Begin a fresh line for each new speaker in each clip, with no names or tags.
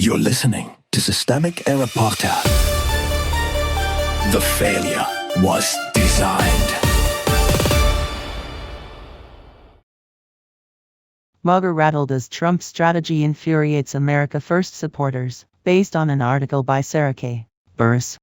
You're listening to Systemic Era Podcast. The failure was designed.
MAGA rattled as Trump's strategy infuriates America First supporters, based on an article by Sarah K. Burris.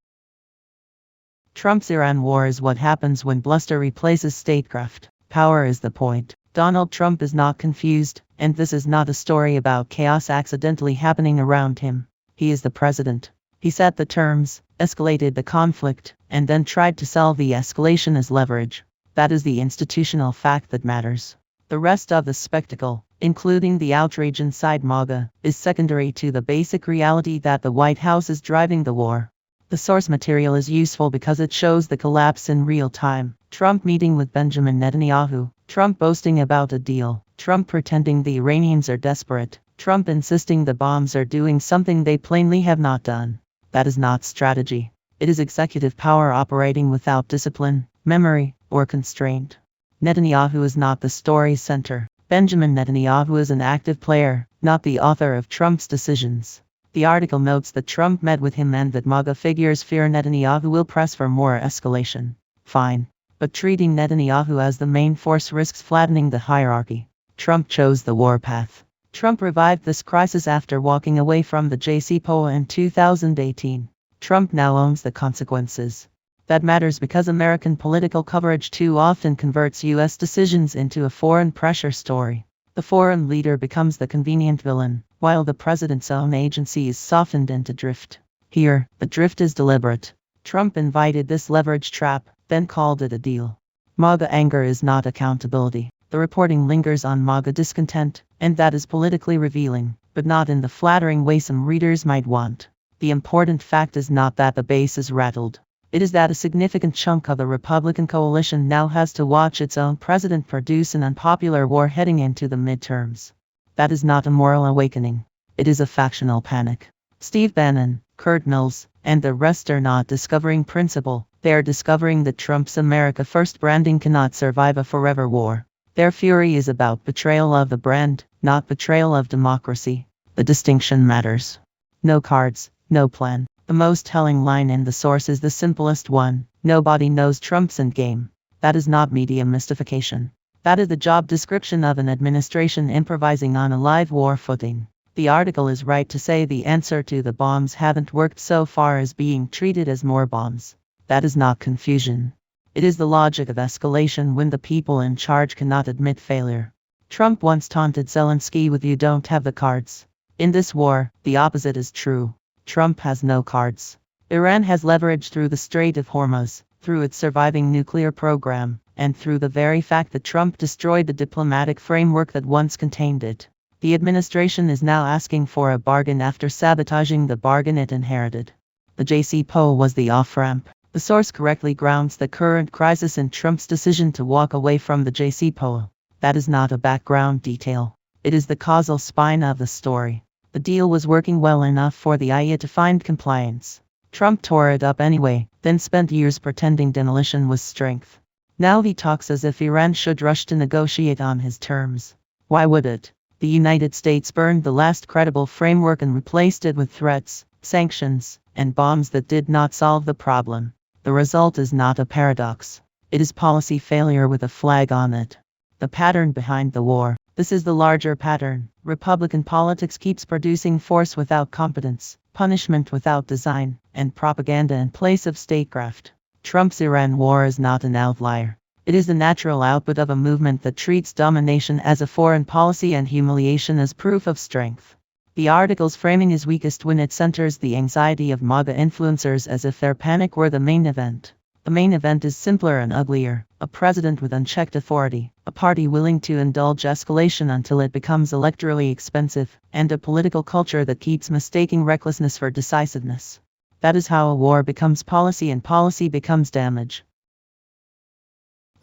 Trump's Iran war is what happens when Bluster replaces Statecraft. Power is the point. Donald Trump is not confused, and this is not a story about chaos accidentally happening around him. He is the president. He set the terms, escalated the conflict, and then tried to sell the escalation as leverage. That is the institutional fact that matters. The rest of the spectacle, including the outrage inside MAGA, is secondary to the basic reality that the White House is driving the war. The source material is useful because it shows the collapse in real time. Trump meeting with Benjamin Netanyahu, Trump boasting about a deal, Trump pretending the Iranians are desperate, Trump insisting the bombs are doing something they plainly have not done. That is not strategy. It is executive power operating without discipline, memory, or constraint. Netanyahu is not the story center. Benjamin Netanyahu is an active player, not the author of Trump's decisions. The article notes that Trump met with him and that MAGA figures fear Netanyahu will press for more escalation. Fine. But treating Netanyahu as the main force risks flattening the hierarchy. Trump chose the war path. Trump revived this crisis after walking away from the JCPOA in 2018. Trump now owns the consequences. That matters because American political coverage too often converts U.S. decisions into a foreign pressure story. The foreign leader becomes the convenient villain, while the president's own agency is softened into drift. Here, the drift is deliberate. Trump invited this leverage trap, then called it a deal. MAGA anger is not accountability. The reporting lingers on MAGA discontent, and that is politically revealing, but not in the flattering way some readers might want. The important fact is not that the base is rattled. It is that a significant chunk of the Republican coalition now has to watch its own president produce an unpopular war heading into the midterms. That is not a moral awakening. It is a factional panic. Steve Bannon, Kurt Mills, and the rest are not discovering principle. They are discovering that Trump's America First branding cannot survive a forever war. Their fury is about betrayal of the brand, not betrayal of democracy. The distinction matters. No cards, no plan. The most telling line in the source is the simplest one. Nobody knows Trump's endgame. That is not media mystification. That is the job description of an administration improvising on a live war footing. The article is right to say the answer to the bombs haven't worked so far as being treated as more bombs. That is not confusion. It is the logic of escalation when the people in charge cannot admit failure. Trump once taunted Zelensky with "you don't have the cards." In this war, the opposite is true. Trump has no cards. Iran has leverage through the Strait of Hormuz, through its surviving nuclear program, and through the very fact that Trump destroyed the diplomatic framework that once contained it. The administration is now asking for a bargain after sabotaging the bargain it inherited. The JCPOA was the off-ramp. The source correctly grounds the current crisis in Trump's decision to walk away from the JCPOA. That is not a background detail. It is the causal spine of the story. The deal was working well enough for the IA to find compliance. Trump tore it up anyway, then spent years pretending demolition was strength. Now he talks as if Iran should rush to negotiate on his terms. Why would it? The United States burned the last credible framework and replaced it with threats, sanctions, and bombs that did not solve the problem. The result is not a paradox. It is policy failure with a flag on it. The pattern behind the war. This is the larger pattern. Republican politics keeps producing force without competence, punishment without design, and propaganda in place of statecraft. Trump's Iran war is not an outlier. It is the natural output of a movement that treats domination as a foreign policy and humiliation as proof of strength. The article's framing is weakest when it centers the anxiety of MAGA influencers as if their panic were the main event. The main event is simpler and uglier: a president with unchecked authority, a party willing to indulge escalation until it becomes electorally expensive, and a political culture that keeps mistaking recklessness for decisiveness. That is how a war becomes policy and policy becomes damage.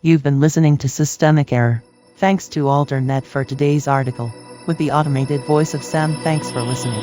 You've been listening to Systemic Error. Thanks to Alternet for today's article. With the automated voice of Sam, thanks for listening.